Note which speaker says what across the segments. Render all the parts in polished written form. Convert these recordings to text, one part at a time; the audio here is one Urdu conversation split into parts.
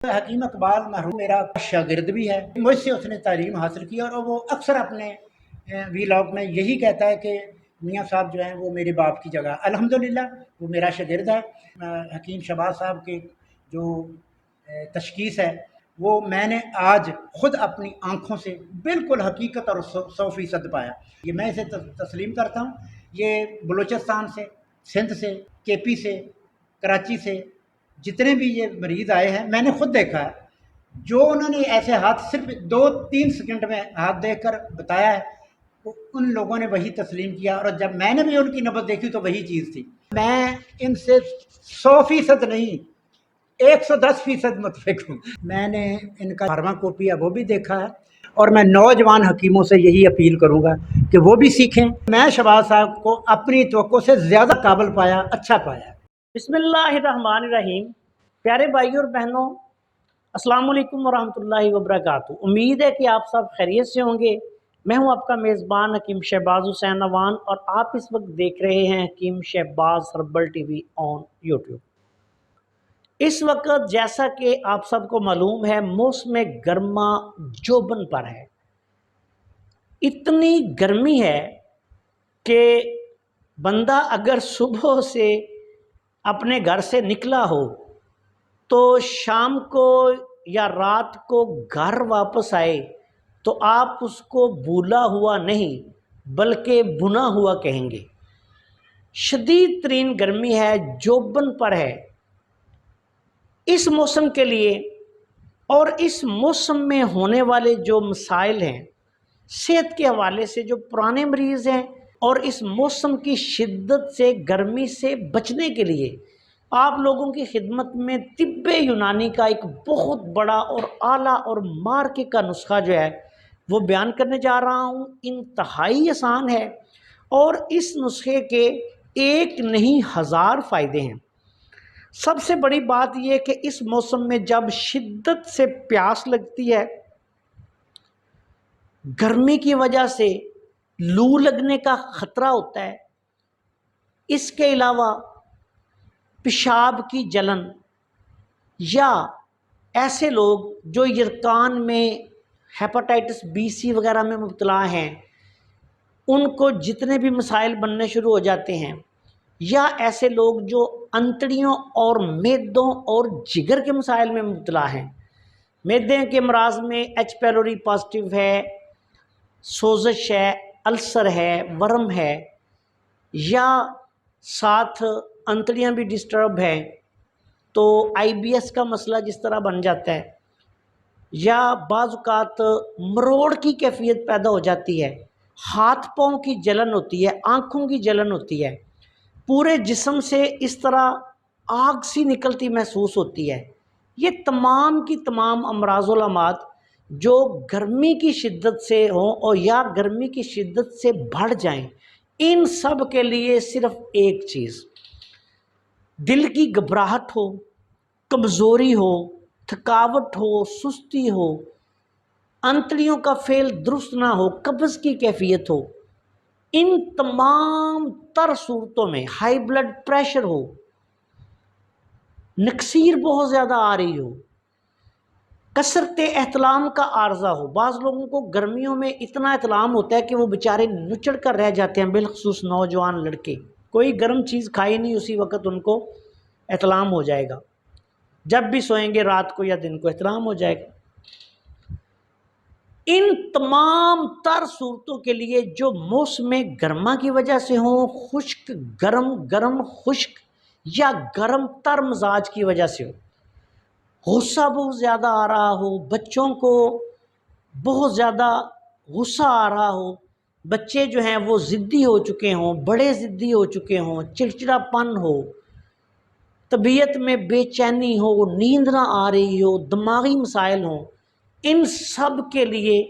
Speaker 1: حکیم اقبال مرحوم میرا شاگرد بھی ہے، مجھ سے اس نے تعلیم حاصل کی اور وہ اکثر اپنے ویلاگ میں یہی کہتا ہے کہ میاں صاحب جو ہیں وہ میرے باپ کی جگہ۔ الحمدللہ وہ میرا شاگرد ہے۔ حکیم شہباز صاحب کی جو تشخیص ہے وہ میں نے آج خود اپنی آنکھوں سے بالکل حقیقت اور 100% پایا۔ یہ میں اسے تسلیم کرتا ہوں۔ یہ بلوچستان سے، سندھ سے، کے پی سے، کراچی سے جتنے بھی یہ مریض آئے ہیں میں نے خود دیکھا ہے، جو انہوں نے ایسے ہاتھ صرف 2-3 سیکنڈ میں ہاتھ دیکھ کر بتایا ہے، ان لوگوں نے وہی تسلیم کیا، اور جب میں نے بھی ان کی نبض دیکھی تو وہی چیز تھی۔ میں ان سے 100% نہیں، 110% متفق ہوں۔ میں نے ان کا فارما کاپی ہے وہ بھی دیکھا ہے، اور میں نوجوان حکیموں سے یہی اپیل کروں گا کہ وہ بھی سیکھیں۔ میں شہباز صاحب کو اپنی توقع سے زیادہ قابل پایا، اچھا پایا۔
Speaker 2: بسم اللہ الرحمن الرحیم۔ پیارے بھائی اور بہنوں، السلام علیکم ورحمۃ اللہ وبرکاتہ۔ امید ہے کہ آپ سب خیریت سے ہوں گے۔ میں ہوں آپ کا میزبان حکیم شہباز حسین اوان، اور آپ اس وقت دیکھ رہے ہیں Hakim Shahbaz herbal T V on YouTube. اس وقت جیسا کہ آپ سب کو معلوم ہے، موسم گرما جوبن پر ہے۔ اتنی گرمی ہے کہ بندہ اگر صبح سے اپنے گھر سے نکلا ہو تو شام کو یا رات کو گھر واپس آئے تو آپ اس کو بھولا ہوا نہیں بلکہ بنا ہوا کہیں گے۔ شدید ترین گرمی ہے، جوبن پر ہے۔ اس موسم کے لیے اور اس موسم میں ہونے والے جو مسائل ہیں صحت کے حوالے سے، جو پرانے مریض ہیں، اور اس موسم کی شدت سے، گرمی سے بچنے کے لیے آپ لوگوں کی خدمت میں طب یونانی کا ایک بہت بڑا اور اعلیٰ اور مارکے کا نسخہ جو ہے وہ بیان کرنے جا رہا ہوں۔ انتہائی آسان ہے، اور اس نسخے کے ایک نہیں 1000 فائدے ہیں۔ سب سے بڑی بات یہ کہ اس موسم میں جب شدت سے پیاس لگتی ہے، گرمی کی وجہ سے لو لگنے کا خطرہ ہوتا ہے، اس کے علاوہ پیشاب کی جلن، یا ایسے لوگ جو یرقان میں ہیپاٹائٹس بی سی وغیرہ میں مبتلا ہیں، ان کو جتنے بھی مسائل بننے شروع ہو جاتے ہیں، یا ایسے لوگ جو انتڑیوں اور معدوں اور جگر کے مسائل میں مبتلا ہیں، معدے کے امراض میں ایچ پیلوری پازیٹیو ہے، سوزش ہے، السر ہے، ورم ہے، یا ساتھ انتڑیاں بھی ڈسٹرب ہیں تو آئی بی ایس کا مسئلہ جس طرح بن جاتا ہے، یا بعض اوقات مروڑ کی کیفیت پیدا ہو جاتی ہے، ہاتھ پاؤں کی جلن ہوتی ہے، آنکھوں کی جلن ہوتی ہے، پورے جسم سے اس طرح آگ سی نکلتی محسوس ہوتی ہے، یہ تمام کی تمام امراض و علامات جو گرمی کی شدت سے ہوں اور یا گرمی کی شدت سے بڑھ جائیں، ان سب کے لیے صرف ایک چیز، دل کی گھبراہٹ ہو، کمزوری ہو، تھکاوٹ ہو، سستی ہو، انتڑیوں کا فعل درست نہ ہو، قبض کی کیفیت ہو، ان تمام تر صورتوں میں، ہائی بلڈ پریشر ہو، نکسیر بہت زیادہ آ رہی ہو، کثرت احتلام کا عارضہ ہو۔ بعض لوگوں کو گرمیوں میں اتنا احتلام ہوتا ہے کہ وہ بیچارے نچڑ کر رہ جاتے ہیں، بالخصوص نوجوان لڑکے، کوئی گرم چیز کھائی نہیں، اسی وقت ان کو احتلام ہو جائے گا، جب بھی سوئیں گے رات کو یا دن کو احتلام ہو جائے گا۔ ان تمام تر صورتوں کے لیے جو موسم گرما کی وجہ سے ہوں، خشک گرم، گرم خشک، یا گرم تر مزاج کی وجہ سے ہو، غصہ بہت زیادہ آ رہا ہو، بچوں کو بہت زیادہ غصہ آ رہا ہو، بچے جو ہیں وہ ضدی ہو چکے ہوں، بڑے ضدی ہو چکے ہوں، چڑچڑا پن ہو، طبیعت میں بے چینی ہو، نیند نہ آ رہی ہو، دماغی مسائل ہوں، ان سب کے لیے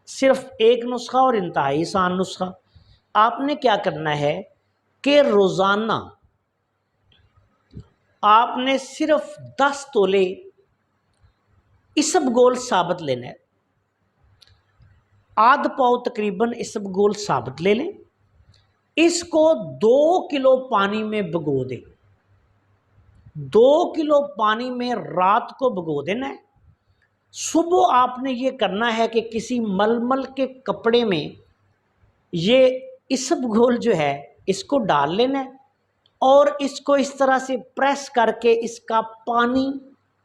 Speaker 2: صرف ایک نسخہ اور انتہائی آسان نسخہ۔ آپ نے کیا کرنا ہے کہ روزانہ آپ نے صرف 10 تولے اسب گول ثابت لینا ہے، آدھ پاؤ تقریباً اسب گول ثابت لے لیں، اس کو 2 کلو پانی میں بھگو دیں، 2 کلو پانی میں رات کو بھگو دینا ہے۔ صبح آپ نے یہ کرنا ہے کہ کسی ململ کے کپڑے میں یہ اسب گھول جو ہے اس کو ڈال لینا ہے اور اس کو اس طرح سے پریس کر کے اس کا پانی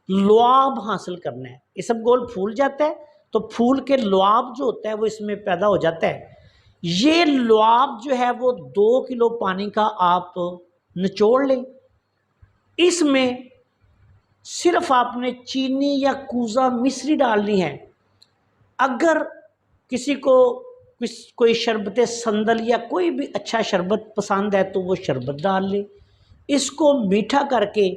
Speaker 2: لعاب حاصل کرنا ہے۔ اسب گھول پھول جاتا ہے تو پھول کے لعاب جو ہوتا ہے وہ اس میں پیدا ہو جاتا ہے۔ یہ لعاب جو ہے وہ 2 کلو پانی کا آپ نچوڑ لیں۔ اس میں صرف آپ نے چینی یا کوزہ مصری ڈالنی ہے۔ اگر کسی کو کوئی شربت سندل یا کوئی بھی اچھا شربت پسند ہے تو وہ شربت ڈال لے۔ اس کو میٹھا کر کے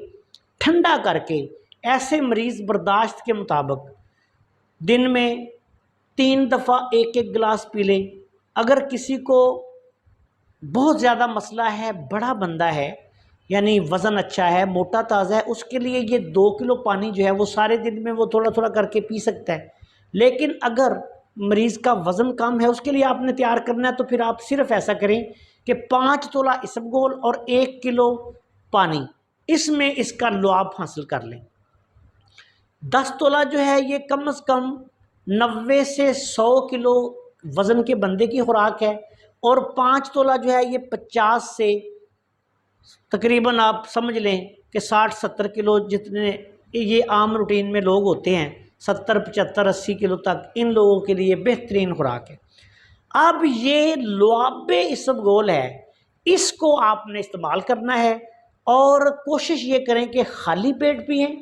Speaker 2: ٹھنڈا کر کے ایسے مریض برداشت کے مطابق دن میں 3 دفعہ 1 گلاس پی لیں۔ اگر کسی کو بہت زیادہ مسئلہ ہے، بڑا بندہ ہے، یعنی وزن اچھا ہے، موٹا تازہ ہے، اس کے لیے یہ 2 کلو پانی جو ہے وہ سارے دن میں وہ تھوڑا تھوڑا کر کے پی سکتا ہے۔ لیکن اگر مریض کا وزن کم ہے، اس کے لیے آپ نے تیار کرنا ہے تو پھر آپ صرف ایسا کریں کہ 5 تولہ اسب گھول اور 1 کلو پانی اس میں اس کا لعاب حاصل کر لیں۔ 10 تولہ جو ہے یہ کم از کم 90 سے 100 کلو وزن کے بندے کی خوراک ہے، اور 5 تولہ جو ہے یہ 50 سے تقریباً آپ سمجھ لیں کہ 60-70 کلو جتنے یہ عام روٹین میں لوگ ہوتے ہیں، 70-75-80 کلو تک ان لوگوں کے لیے بہترین خوراک ہے۔ اب یہ لعاب اسب گھول ہے، اس کو آپ نے استعمال کرنا ہے اور کوشش یہ کریں کہ خالی پیٹ پئیں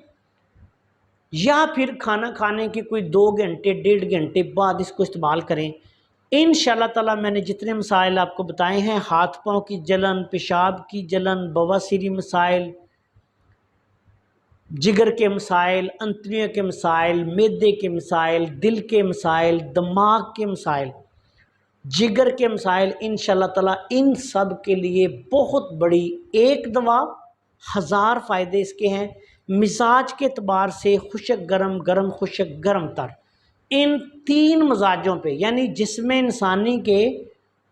Speaker 2: یا پھر کھانا کھانے کی کوئی 2 گھنٹے 1.5 گھنٹے بعد اس کو استعمال کریں۔ انشاءاللہ تعالیٰ میں نے جتنے مسائل آپ کو بتائے ہیں، ہاتھ پاؤں کی جلن، پیشاب کی جلن، بواسیری مسائل، جگر کے مسائل، انتڑیوں کے مسائل، معدے کے مسائل، دل کے مسائل، دماغ کے مسائل، جگر کے مسائل، انشاءاللہ تعالیٰ ان سب کے لیے بہت بڑی ایک دوا، 1000 فائدے اس کے ہیں۔ مزاج کے اعتبار سے خشک گرم، گرم خشک، گرم تر، ان 3 مزاجوں پہ یعنی جسم انسانی کے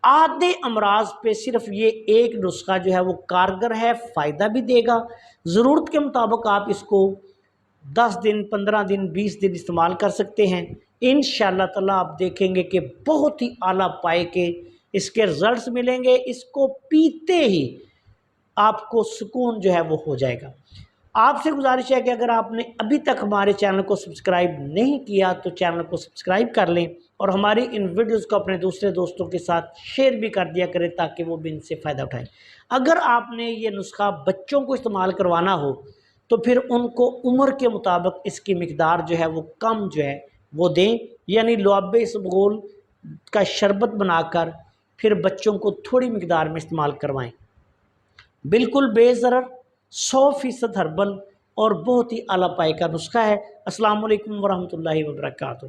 Speaker 2: آدھے امراض پہ صرف یہ ایک نسخہ جو ہے وہ کارگر ہے، فائدہ بھی دے گا۔ ضرورت کے مطابق آپ اس کو 10 دن، 15 دن، 20 دن استعمال کر سکتے ہیں۔ انشاءاللہ تعالیٰ آپ دیکھیں گے کہ بہت ہی اعلیٰ پائے کے اس کے رزلٹس ملیں گے۔ اس کو پیتے ہی آپ کو سکون جو ہے وہ ہو جائے گا۔ آپ سے گزارش ہے کہ اگر آپ نے ابھی تک ہمارے چینل کو سبسکرائب نہیں کیا تو چینل کو سبسکرائب کر لیں اور ہماری ان ویڈیوز کو اپنے دوسرے دوستوں کے ساتھ شیئر بھی کر دیا کریں تاکہ وہ بھی ان سے فائدہ اٹھائیں۔ اگر آپ نے یہ نسخہ بچوں کو استعمال کروانا ہو تو پھر ان کو عمر کے مطابق اس کی مقدار جو ہے وہ کم جو ہے وہ دیں، یعنی لعاب اسب گھول کا شربت بنا کر پھر بچوں کو تھوڑی مقدار میں استعمال کروائیں۔ بالکل بے ضرر، 100% ہربل اور بہت ہی اعلیٰ پائے کا نسخہ ہے۔ السلام علیکم ورحمۃ اللہ وبرکاتہ۔